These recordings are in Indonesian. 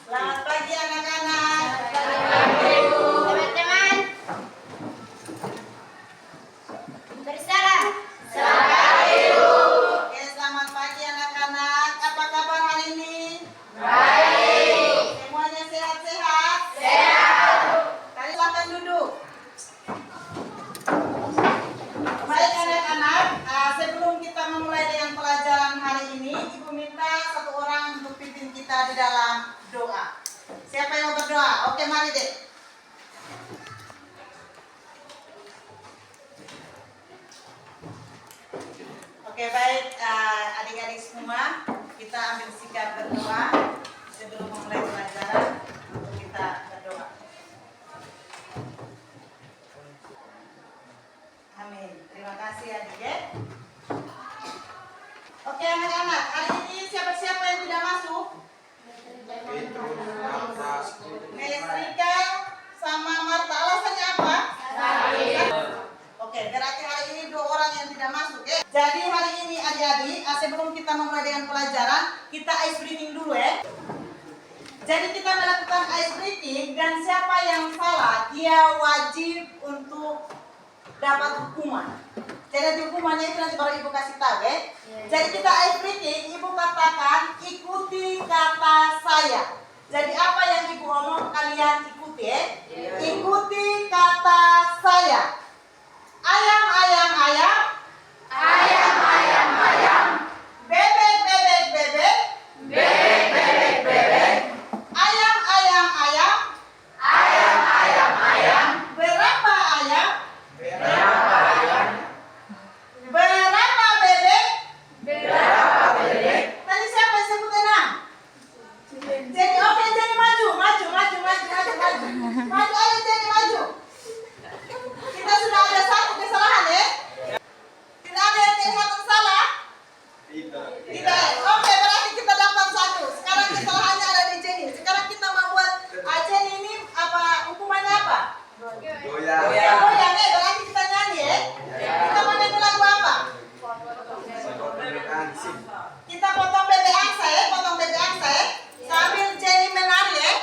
Selamat pagi anak-anak. Teman-teman, bersalam. Oke, selamat pagi anak-anak. Apa kabar hari ini? Baik. Semuanya sehat-sehat? Sehat. Kalian silakan duduk. Baik anak-anak, sebelum kita memulai dengan pelajaran hari ini, Ibu minta satu orang untuk pimpin kita di dalam doa. Siapa yang mau berdoa? Oke, mari deh. Oke, baik adik-adik semua, kita ambil sikap berdoa sebelum memulai pelajaran. Untuk kita berdoa. Amin. Terima kasih adik ya. Oke anak-anak, hari ini siapa-siapa yang tidak masuk? Mestrika sama Marta. Alasannya apa? Oke, berarti hari ini 2 orang yang tidak masuk ya. Jadi hari ini adik-adik, sebelum kita memulai dengan pelajaran, kita ice breathing dulu ya. Jadi kita melakukan ice breathing dan siapa yang salah, dia wajib untuk dapat hukuman. Jadi hukumannya itu nanti baru ibu kasih tahu ya. Jadi kita ice breathing, ibu katakan ikuti kata saya. Jadi apa yang ibu omong kalian ikuti ya. Ikuti kata saya. Ayam, ayam, ayam. Ayam, ayam, ayam. Bebek, bebek, bebek. Bebek, bebek, bebek. Ayam, ayam, ayam. Ayam, ayam, ayam. Berapa ayam? Berapa ayam? Berapa bebek? Berapa bebek? Tadi siapa yang sebut 6? Jadi oke, jadi maju. Maju ayo jadi maju. Kita sudah ada 1 kesalahan ya. Tidak ada yang satu salah? Tidak. Oke, berarti kita dapat 1. Sekarang kesalahannya ada di Jenny. Sekarang kita mau buat Jenny ini apa hukumannya apa? Goyang ya, berarti kita nyanyi ya. Kita mau nyanyi lagu apa? Kita potong bebek angsa ya, sambil Jenny menari ya.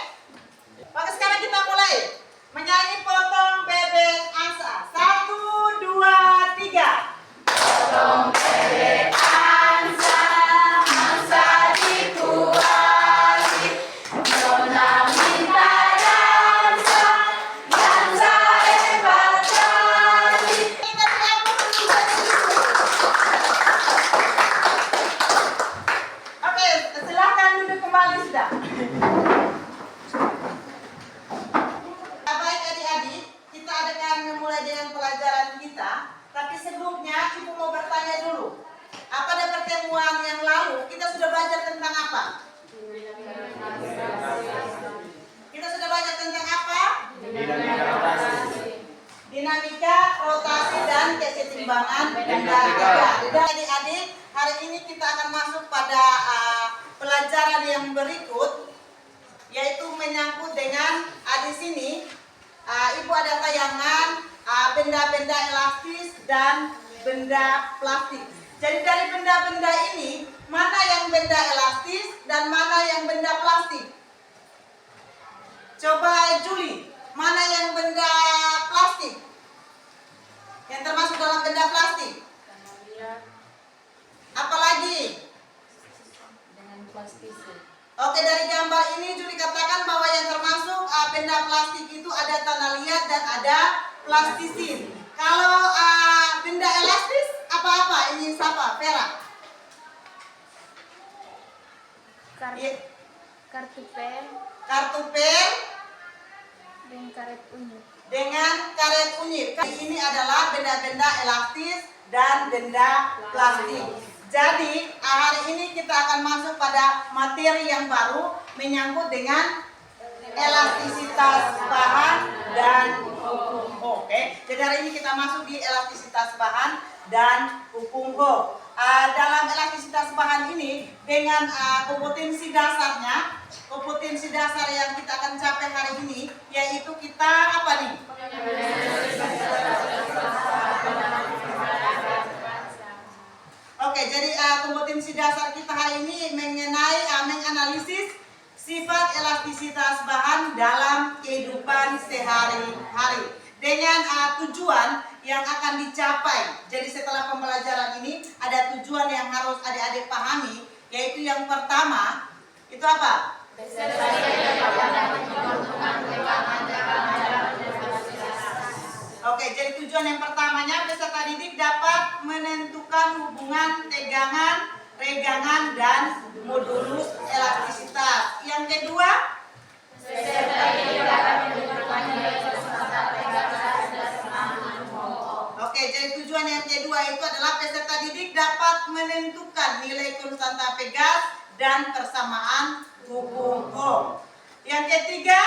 Oke, sekarang kita mulai menyanyi potong bebek angsa. 1, 2, 3. Potong bebek angsa, angsa dikuali. Nona minta dansa, dansa hebat kali. Oke, silahkan duduk kembali sudah. Baik adik-adik, kita akan memulai dengan pelajaran kita. Tapi sebelumnya ibu mau bertanya dulu. Pada pertemuan yang lalu kita sudah belajar tentang apa? Kita sudah belajar tentang apa? Dinamika, rotasi, dan kesetimbangan benda. Adik-adik, hari ini kita akan masuk pada pelajaran yang berikut, yaitu menyangkut dengan di sini ibu ada tayangan benda-benda elastis dan benda plastik. Jadi dari benda-benda ini, mana yang benda elastis dan mana yang benda plastik? Coba Juli, mana yang benda plastik? Yang termasuk dalam benda plastik? Apalagi? Dengan plastisi. Oke, dari gambar ini Juli katakan bahwa yang termasuk benda plastik itu ada tanah liat dan ada plastisin. Kalau benda elastis apa-apa? Ini siapa? Vera. Kartu pen Kartu pen dan karet unik. dengan karet unyit. Ini adalah benda-benda elastis dan benda plastik. Jadi hari ini kita akan masuk pada materi yang baru menyangkut dengan elastisitas bahan dan hukum Hooke. Jadi hari ini kita masuk di elastisitas bahan dan hukum Hooke. Dalam elastisitas bahan ini dengan kompetensi dasarnya, kompetensi dasar yang kita akan capai hari ini, yaitu kita apa nih? Oke, jadi kompetensi dasar kita hari ini mengenai menganalisis sifat elastisitas bahan dalam kehidupan sehari-hari dengan tujuan yang akan dicapai. Jadi setelah pembelajaran ini ada tujuan yang harus adik-adik pahami, yaitu yang pertama itu apa? Oke, jadi tujuan yang pertamanya peserta didik dapat menentukan hubungan tegangan, regangan, dan modulus elastisitas. Yang kedua, oke, jadi tujuan yang kedua itu adalah peserta didik dapat menentukan nilai konstanta Pegas dan persamaan hukum Ohm. Yang ketiga,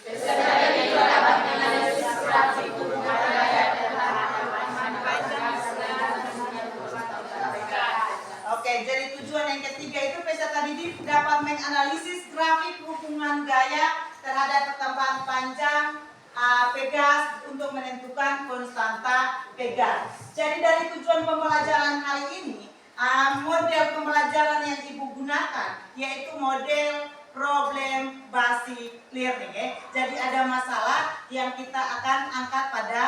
peserta didik dapat menganalisis grafik hubungan gaya Oke, jadi tujuan yang ketiga itu peserta didik dapat menganalisis grafik hubungan gaya terhadap pertambahan panjang Pegas untuk menentukan konstanta Pegas. Jadi dari tujuan pembelajaran hari ini, model pembelajaran yang Ibu gunakan yaitu model problem basic learning. Jadi ada masalah yang kita akan angkat pada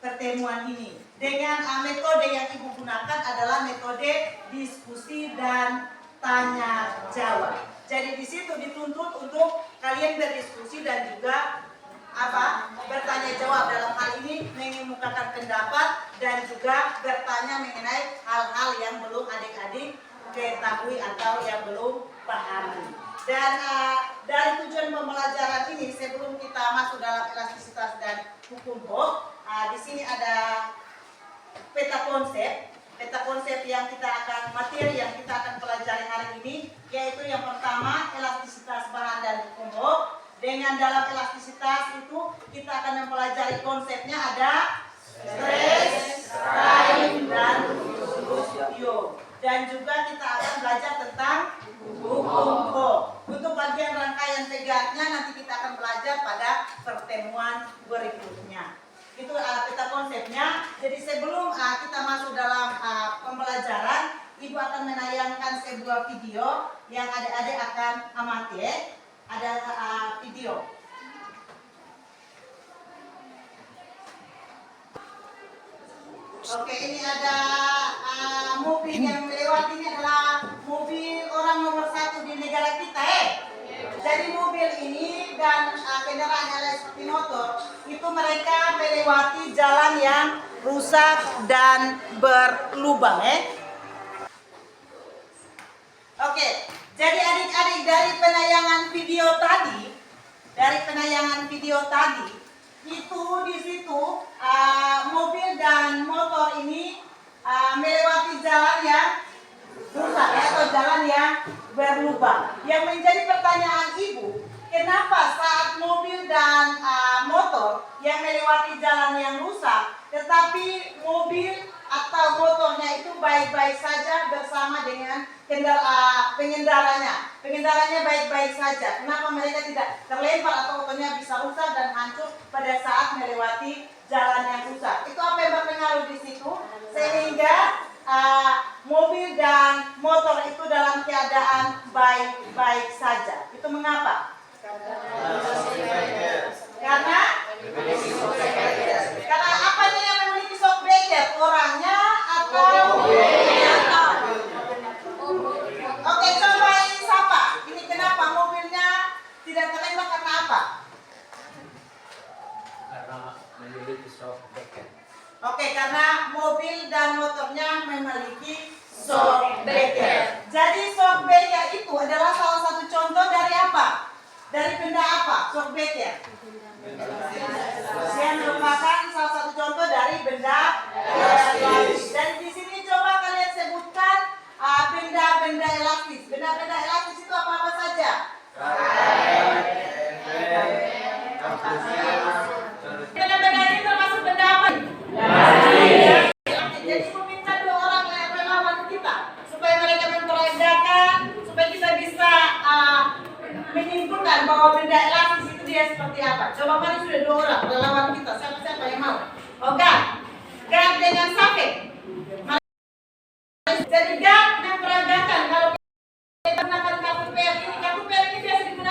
pertemuan ini. Dengan metode yang Ibu gunakan adalah metode diskusi dan tanya jawab. Jadi di situ dituntut untuk kalian berdiskusi dan juga bertanya jawab, dalam hal ini mengemukakan pendapat dan juga bertanya mengenai hal-hal yang belum adik-adik ketahui atau yang belum pahami. Dan dari tujuan pembelajaran ini, sebelum kita masuk dalam elastisitas dan hukum Ohm, di sini ada peta konsep yang kita akan materi yang kita akan pelajari hari ini, yaitu yang pertama elastisitas bahan dan hukum Ohm. Dengan dalam elastisitas itu kita akan mempelajari konsepnya ada stress, strain, dan yo. Dan juga kita akan belajar tentang hukum Ohm. Untuk bagian rangkaian Pegasnya nanti kita akan belajar pada pertemuan berikutnya. Itu peta konsepnya. Jadi sebelum kita masuk dalam pembelajaran, Ibu akan menayangkan sebuah video yang adik-adik akan amati. Ada video. Oke, ini ada mobil yang melewati. Ini adalah mobil orang nomor 1 di negara kita. Jadi mobil ini dan kendaraan yang lain seperti motor itu mereka melewati jalan yang rusak dan berlubang. Oke, jadi adik-adik dari penayangan video tadi, itu di situ mobil dan motor ini melewati jalan yang rusak atau jalan yang berlubang. Yang menjadi pertanyaan Ibu, kenapa saat mobil dan motor yang melewati jalan yang rusak, tetapi mobil atau motornya itu baik-baik saja bersama dengan pengendaranya. Pengendaranya baik-baik saja. Kenapa mereka tidak terlempar atau motornya bisa rusak dan hancur pada saat melewati jalan yang rusak? Itu apa yang berpengaruh di situ? Sehingga mobil dan motor itu dalam keadaan baik-baik saja. Itu mengapa? Karena apanya yang memiliki shock breaker? Orangnya atau Oke, coba ini siapa? Ini kenapa mobilnya tidak terlempar karena apa? Karena memiliki shock breaker. Oke, karena mobil dan motornya memiliki shock breaker. Jadi shock breaker itu adalah salah satu contoh dari apa? Dari benda apa? Shock breaker. Yang merupakan salah satu contoh dari benda elastis. Dan di sini coba kalian sebutkan benda-benda elastis. Benda-benda elastis itu apa-apa saja? Benda-benda ini termasuk benda apa? Jadi meminta 2 orang relawan kita supaya mereka memperagakan, supaya kita bisa menyimpulkan bahwa benda elastis itu dia seperti apa. Coba mana sudah 2 orang relawan kita, siapa yang mau? Gan dengan Safek. Jadi Gan memperagakan kalau kita menggunakan kartu PL ini biasa digunakan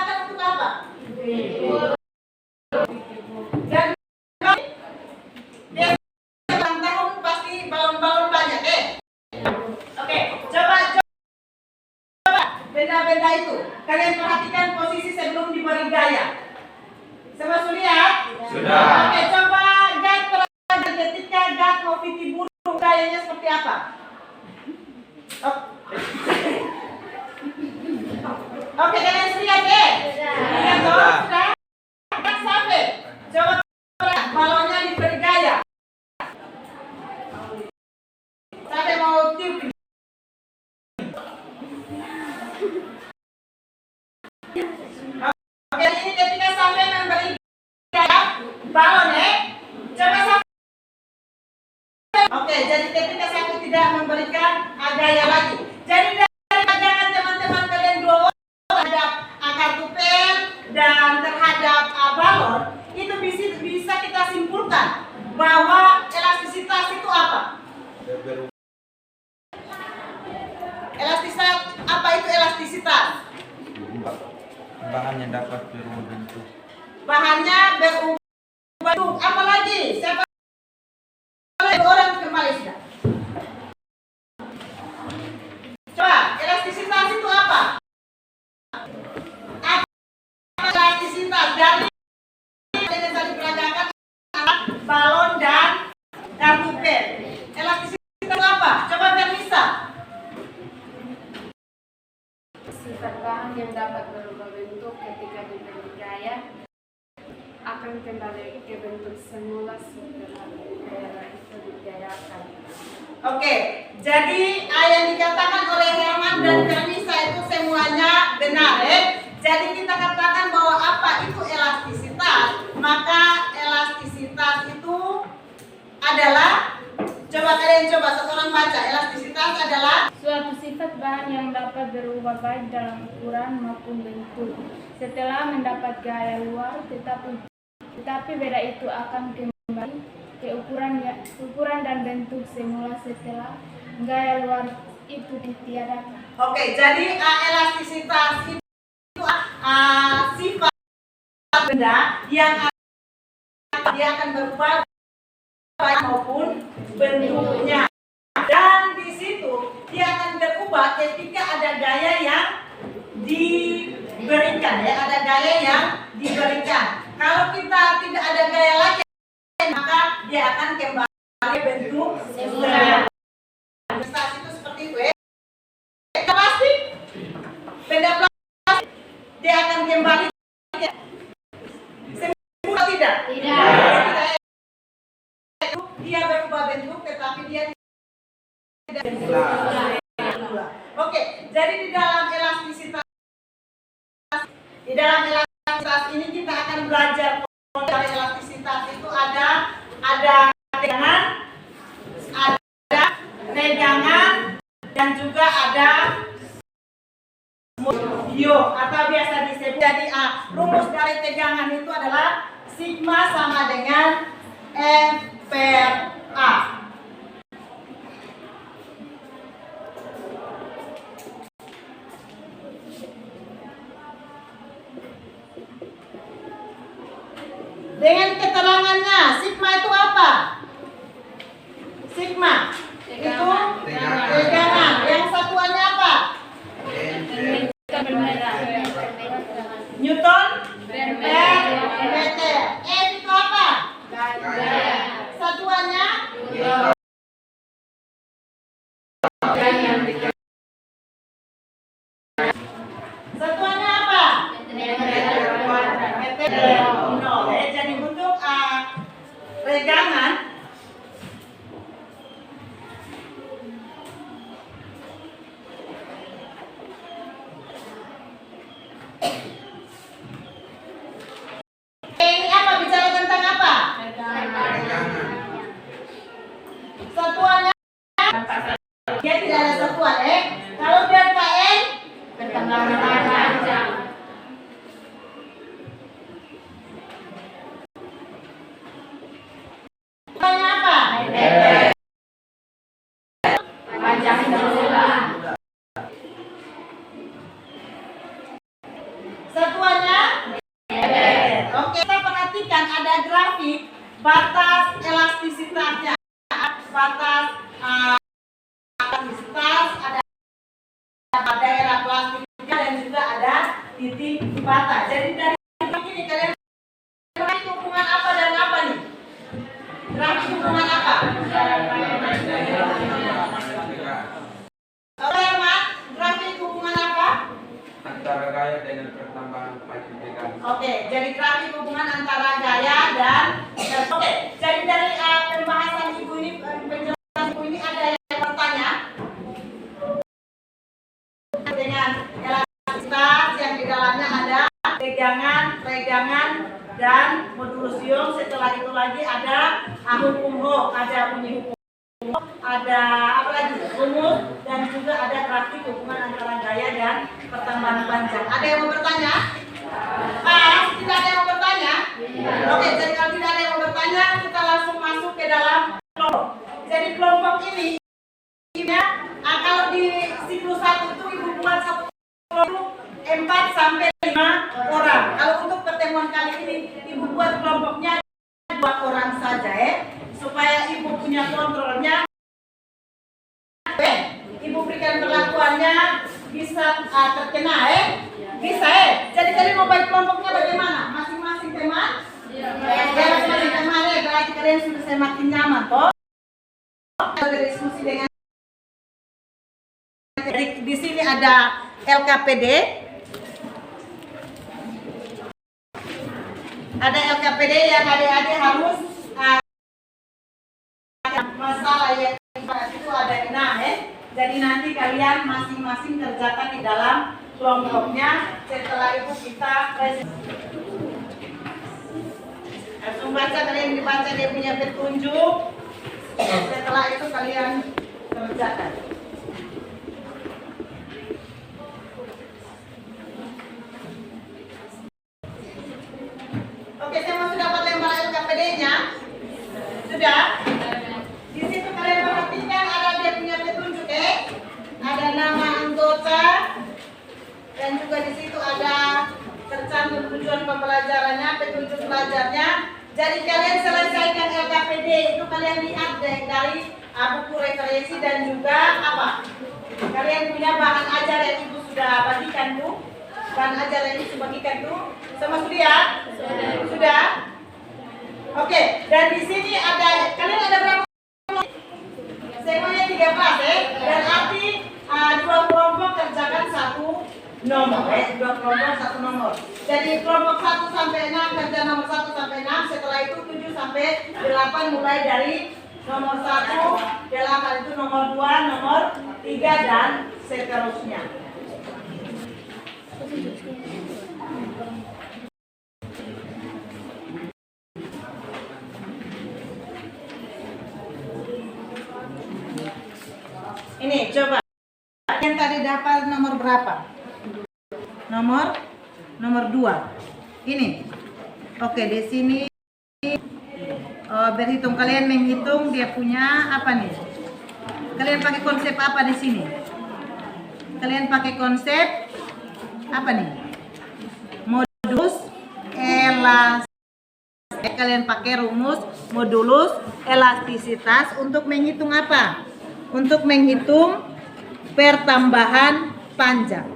benda-benda itu. Kalian perhatikan posisi sebelum diberi gaya. Semua sudah lihat? Sudah. Oke, coba Gat perhatikan ketika Gat mau piti burung gayanya seperti apa? Oke, kalian lihat deh. Lihat toh, sudah. Gat sampai. Coba balonnya diberi gaya. Sampai mau tiup. Oke, ini ketika sampai memberi gaya balon coba sampai. Oke, jadi ketika sampai tidak memberikan gaya lagi. Jadi dari pandangan teman-teman kalian dua orang terhadap kartu pen dan terhadap balon, itu bisa kita simpulkan bahwa elastisitas itu apa? Elastisitas, apa itu elastisitas? Bahannya dapat berubah bentuk. Bahannya berubah bentuk. Apa lagi? Siapa orang kembali sudah? Coba, elastisitas itu apa? Apa elastisitas dari yang tadi diperagakan balon dan kartu pen? Elastisitas itu apa? Coba Fernisa. Sifat bahan yang dapat berubah bentuk ketika diberi gaya akan kembali ke bentuk semula setelah daerah itu digayakan. Oke, jadi yang dikatakan oleh Herman dan Fernisa itu semuanya benar Jadi kita katakan bahwa apa itu elastisitas, maka elastisitas itu adalah, coba kalian coba satu orang baca, elastisitas adalah Suatu sifat bahan yang dapat berubah baik dalam ukuran maupun bentuk setelah mendapat gaya luar, tetapi beda itu akan kembali ke ukuran dan bentuk semula setelah gaya luar itu ditiadakan. Oke, jadi elastisitas itu sifat benda yang dia akan berubah baik maupun bentuknya, dan di situ dia akan berubah ketika ada gaya yang diberikan ada gaya yang diberikan. Kalau kita tidak ada gaya lagi, maka dia akan kembali bentuk semula. Elastisitas itu seperti itu plastik, benda plastik dia akan kembali semula tidak? Tidak. Dia berubah bentuk tetapi dia tidak semula. Oke, jadi di dalam elastisitas ini kita akan belajar dari elastisitas itu ada tegangan, ada regangan, dan juga ada yo atau biasa disebut. Jadi rumus dari tegangan itu adalah sigma sama dengan F per A. Dengan keterangannya, sigma itu apa? Sigma itu tegangan. Yang satuannya apa? Newton per meter. F itu apa? Satuannya? Satuannya apa? Meter. Jadi untuk regangan ini apa, bicara tentang apa? Satuannya dia tidak ada satuan Kalau delta N satuannya apa? Satuannya Oke, kita perhatikan ada grafik batas elastisitasnya, batas elastisitas, ada daerah plastik titik patah. Jadi dari ini kalian grafik hubungan apa dan apa nih? Grafik hubungan apa? Grafik hubungan apa? Antara gaya dengan pertambahan pajak. Oke, jadi grafik hubungan antara gaya dan oke. Jadi dari pembahasan ibu ini, penjelasan ibu ini ada yang bertanya dengan elastisitas yang di dalamnya ada regangan, dan modulusium. Setelah itu lagi ada hukum Ho, ada bunyi hukum Ho, ada apa lagi? Rumus, dan juga ada grafik hubungan antara gaya dan pertambahan panjang. Ada yang mau bertanya? Tidak ada yang mau bertanya? Oke, jadi kalau tidak ada yang mau bertanya, kita langsung masuk ke dalam kelompok. Jadi kelompok ini kalau di siklus 1 itu ibu buat satu kelompok 4 sampai 5 orang. Kalau untuk pertemuan kali ini ibu buat kelompoknya 2 orang saja supaya ibu punya kontrolnya. Ibu berikan perlakuannya bisa terkena bisa Jadi kalian mau bagi kelompoknya bagaimana? Masing-masing teman? Masing-masing teman berarti kalian sudah semakin nyaman toh? Berdiskusi dengan di sini ada LKPD. Ada LKPD yang adik-adik harus masalah yang itu ada jadi nanti kalian masing-masing kerjakan di dalam kelompoknya. Setelah itu kita langsung baca, kalian dibaca dia punya petunjuk. Setelah itu kalian kerjakan. Oke, semua sudah dapat lembar LKPD-nya? Sudah? Di situ kalian perhatikan ada dia punya petunjuk ada nama anggota dan juga di situ ada tercantum tujuan pembelajarannya, petunjuk belajarnya. Jadi kalian selesaikan LKPD itu kalian lihat dari buku referensi dan juga apa? Kalian punya bahan ajar yang ibu sudah bagikan tuh. Bahan ajar yang ibu bagikan tuh. Sama sudah? Sudah. Oke, dan di sini ada kalian ada berapa? Semuanya 13 dan arti 2 kelompok kerjakan 1 nomor 2 kelompok 1 nomor. Jadi kelompok 1 sampai 6 kerja nomor 1 sampai 6. Setelah itu 7 sampai 8 mulai dari nomor 1, 8 itu nomor 2, nomor 3 dan seterusnya. Ini coba yang tadi dapat nomor berapa? Nomor 2. Ini. Oke, di sini berhitung, kalian menghitung dia punya apa nih? Kalian pakai konsep apa di sini? Kalian pakai konsep apa nih? Modulus elastisitas. Kalian pakai rumus modulus elastisitas untuk menghitung apa? Untuk menghitung pertambahan panjang.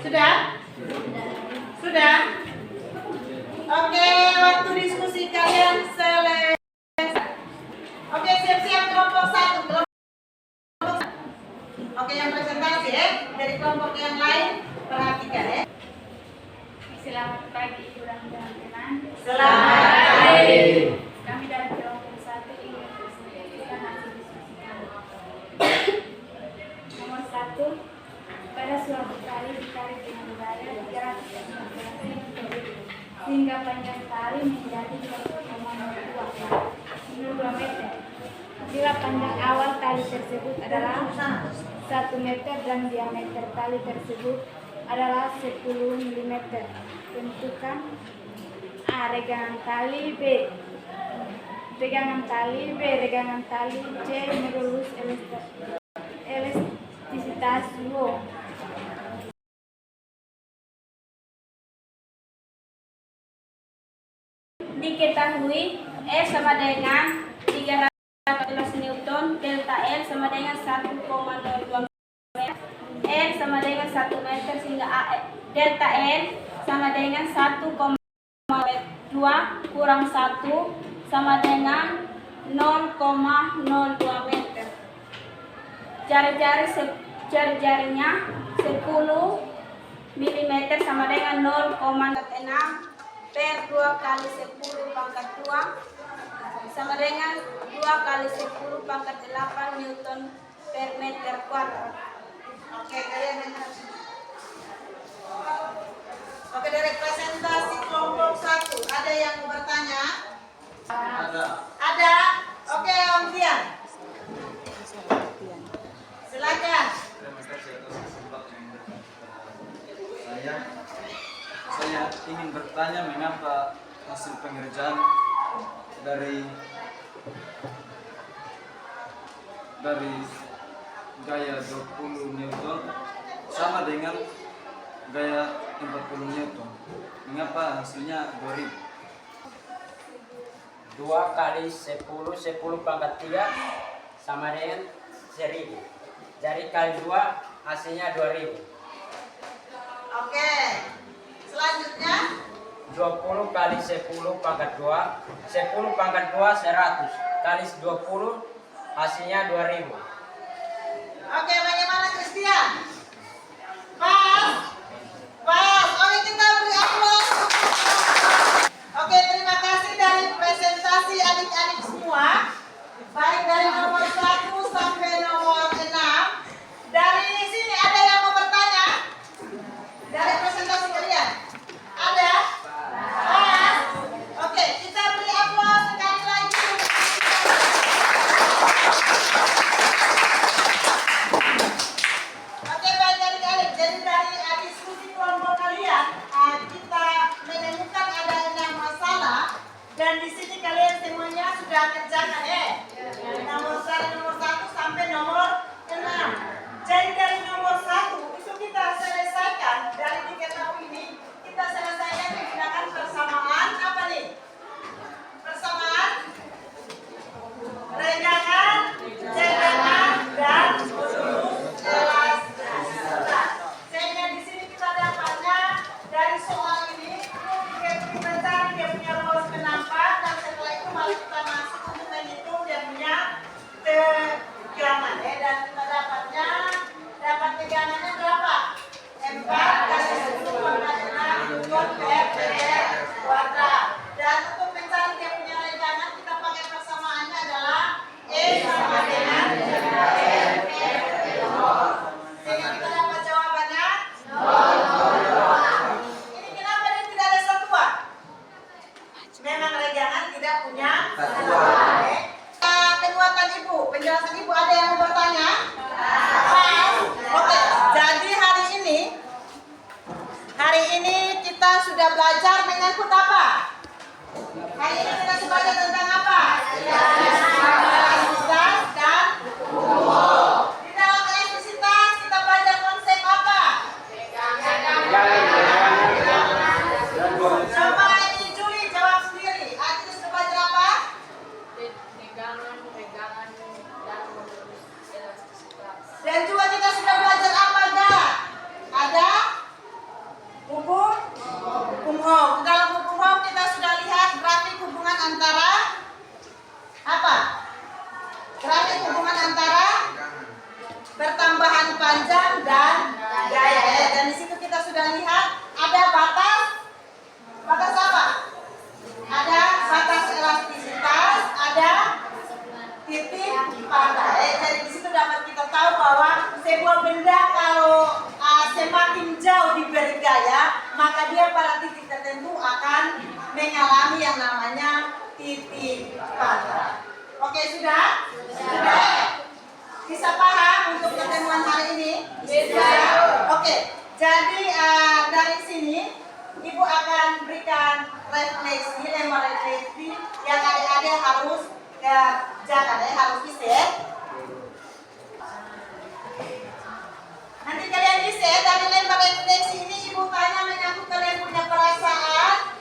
Sudah? Sudah? Oke, waktu diskusi kalian selesai. Oke, siap-siap kelompok 1. Oke, yang presentasi dari kelompok yang lain perhatikan Silakan. pagi Ibu dan teman-teman. Selamat pagi. Kami dari kelompok 1 ingin presentasikan hasil diskusi kami. Nomor 1, pada suatu tali ditarik dengan gaya 314 cm sehingga panjang tali menjadi 1,02 meter. Bila panjang awal tali tersebut adalah 1 meter dan diameter tali tersebut adalah 10 mm. Tentukan A. Regangan tali, B. Regangan tali, B. Regangan tali, C. Modulus elastisitas Rho. Diketahui E sama dengan 314 Newton, delta L sama dengan 1,02 meter, L sama dengan 1 meter sehingga delta L sama dengan 1,2 kurang 1 sama dengan 0,02 meter. Jari-jarinya 10 mm sama dengan 0,6 per 2 kali 10 pangkat 2 sama dengan 2 kali 10 pangkat 8 Newton per meter kuadrat. Oke, kalian dengar. Oke, dari presentasi kelompok 1, ada yang mau bertanya? Ada? Oke, Om Tian. Silakan. Terima kasih atas kesempatan yang diberikan. Saya ingin bertanya mengapa hasil pengerjaan dari gaya 20 Newton sama dengan gaya 40 Newton. Mengapa hasilnya 2000? 2 kali 10 pangkat 3 sama dengan 1000. Jadi kali 2 hasilnya 2000. Oke. Selanjutnya 20 kali 10 pangkat 2, 10 pangkat 2 100 kali 20 hasilnya 2000. Oke, bagaimana Christian? Pas? Oke, kita beri aplaus. Oke, terima kasih dari presentasi adik-adik semua. Baik dari nomor 1 sampai nomor 6. Dari sini ada yang mau bertanya? Dari presentasi kalian? Ada? Pas? Oke, kita beri aplaus sekali lagi. Oke, baik adik-adik. Jadi dari diskusi kelompok kalian, kita menemukan ada 6 masalah dan di sini kalian semuanya sudah kerjakan nomor 1 sampai nomor 6. Jadi dari nomor 1 itu kita selesaikan dari 3 tahun ini kita selesaikan menggunakan persamaan apa nih? Persamaan regangan, cegangan, dan modulus elastisitas. Sehingga di sini kita dapatnya dari soal ini kita cari dia punya rumus penampak dan setelah itu mari kita masuk untuk menghitung dia punya tegangan dan kita dapat tegangannya berapa? 4 kali 10 pangkat 6 Newton per meter kuadrat. Dan untuk mencari dia punya regangan kita pakai persamaannya adalah E sama dengan delta L per L. Sehingga kita dapat jawabannya 0,02. Ini kenapa dia tidak ada satuan? Memang regangan tidak punya satuan. Penguatan ibu, penjelasan ibu ada yang mau bertanya? Oke, jadi hari ini kita sudah belajar mengangkut apa? Hari ini kita sudah belajar tentang apa? Elastisitas dan umum. Di dalam elastisitas kita belajar konsep apa? Coba ini Juli jawab sendiri. Kita sudah belajar apa? Dan juga kita sudah belajar apa enggak? Ada hukum Ohm. Dalam hukum Ohm kita sudah lihat grafik hubungan antara apa? Grafik hubungan antara pertambahan panjang dan gaya. Dan di situ kita sudah lihat ada batas gaya, maka dia pada titik tertentu akan mengalami yang namanya titik patah. Oke, sudah? Sudah? Bisa paham untuk pertemuan hari ini? Bisa. Oke, jadi dari sini Ibu akan berikan refleksi, lembar refleksi yang adik-adik harus kerjakan, harus isi. Nanti kalian isi dari lembar refleksi ini Ibu tanya menyangkut kalian punya perasaan.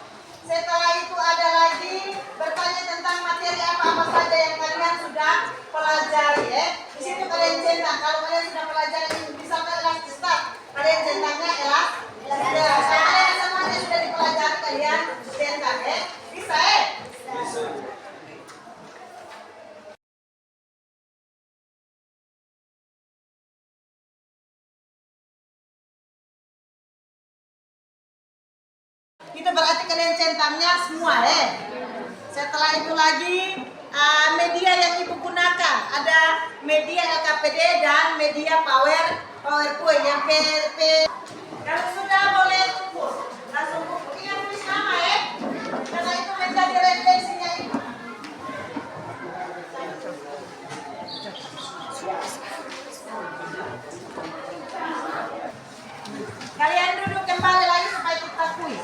Setelah itu ada lagi bertanya tentang materi apa-apa saja yang kalian sudah pelajari ya. Di situ kalian centang. Kalau kalian sudah pelajari ini bisa elastis start. Kalian centangnya elastis. Kalian semuanya sudah dipelajari kalian centang ya. Bisa ya? Bisa. Itu berarti kalian centangnya semua ya. Setelah itu lagi media yang Ibu gunakan ada media LKPD dan media PowerPoint yang PP. Kalau sudah boleh kumpul, langsung kumpul. Ingat tulis nama ya, karena itu menjadi refleksinya Ibu. Kalian duduk kembali lagi supaya kita kuis.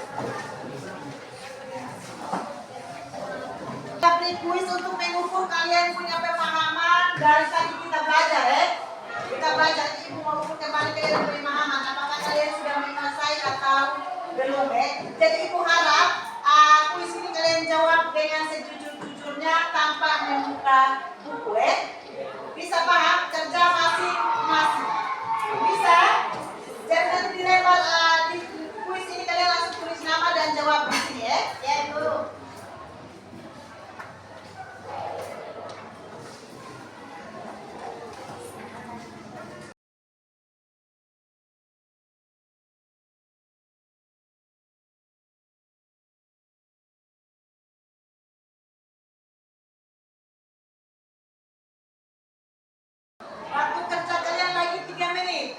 Kita beri kuis untuk mengukur kalian punya pemahaman dari tadi kita belajar ya. Kita belajar, Ibu mau ukur kembali kalian pemahaman. Apakah kalian sudah menguasai atau belum ya? Jadi Ibu harap kuis ini kalian jawab dengan sejujur-jujurnya tanpa membuka buku ya. Bisa paham? Kerja masing-masing. Bisa? Jadi nanti di lembar di kuis ini kalian langsung tulis nama dan jawab di sini ya. Ya Ibu. Waktu kerja kalian lagi 3 menit.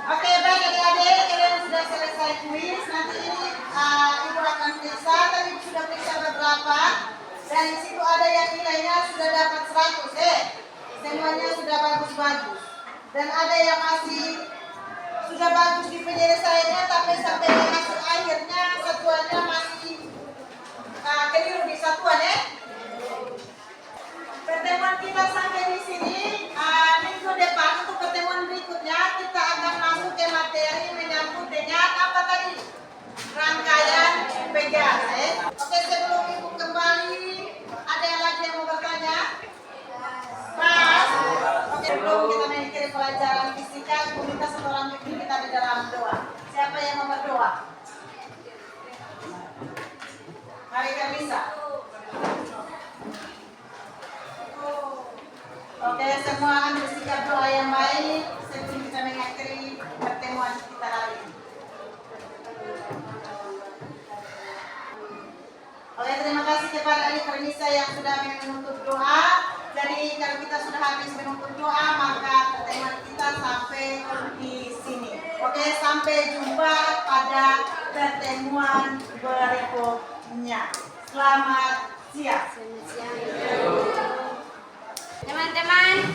Oke, baik adik-adik, kalian sudah selesai kuis. Nanti ini Ibu akan periksa. Tadi sudah periksa beberapa. Dan di situ ada yang nilainya sudah dapat 100 semuanya sudah bagus-bagus. Dan ada yang masih sudah bagus di penyelesaiannya, tapi sampai hasil akhirnya satuannya masih keliru di satuan ya. Pertemuan kita sampai di sini. Minggu depan untuk pertemuan berikutnya kita akan masuk ke materi menyangkut dengan apa tadi? Rangkaian pegang. Oke, sebelum Ibu kembali, ada yang lagi yang mau bertanya? Mas, oke, sebelum kita mengikuti pelajaran fisika, Ibu minta seorang pimpin kita di dalam doa. Siapa yang mau berdoa? Mari kita bisa. Oke, semua ambil sikap doa yang baik sebelum kita mengakhiri pertemuan kita hari ini. Oke, terima kasih kepada Ali Fernisa yang sudah menuntut doa. Jadi kalau kita sudah habis menuntut doa, maka pertemuan kita sampai di sini. Oke, sampai jumpa pada pertemuan berikutnya. Selamat siang. Teman-teman,